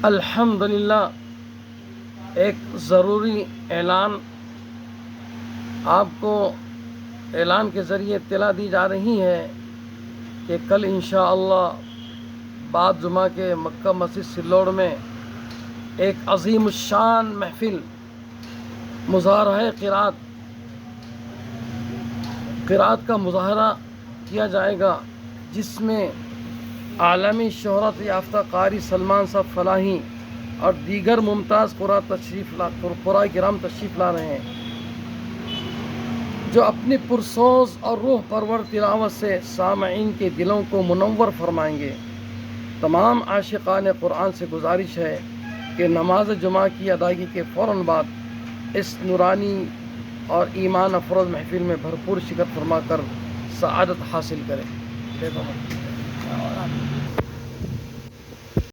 अल्हम्दुलिल्लाह एक ज़रूरी ऐलान आपको ऐलान के ज़रिए इत्तला दी जा रही है कि कल इंशाअल्लाह बाद जुमा के मक्का मस्जिद सिल्लोड़ में एक अज़ीमुश्शान महफ़िल मुज़ाहरा क़िरात का मुज़ाहरा किया जाएगा, जिसमें आलमी शोहरत याफ्ता कारी सलमान साहब फलाही और दीगर मुमताज़ क़ुरा किराम तशरीफ़ ला रहे हैं, जो अपनी पुरसोज़ और रूह परवर तिलावत से सामईन के दिलों को मुनव्वर फरमाएंगे। तमाम आशिक़ान क़ुरान से गुजारिश है कि नमाज जुमा की अदायगी के फ़ौरन बाद इस नूरानी और ईमान अफरोज़ महफ़िल में भरपूर शिरकत फरमा कर सआदत हासिल करें।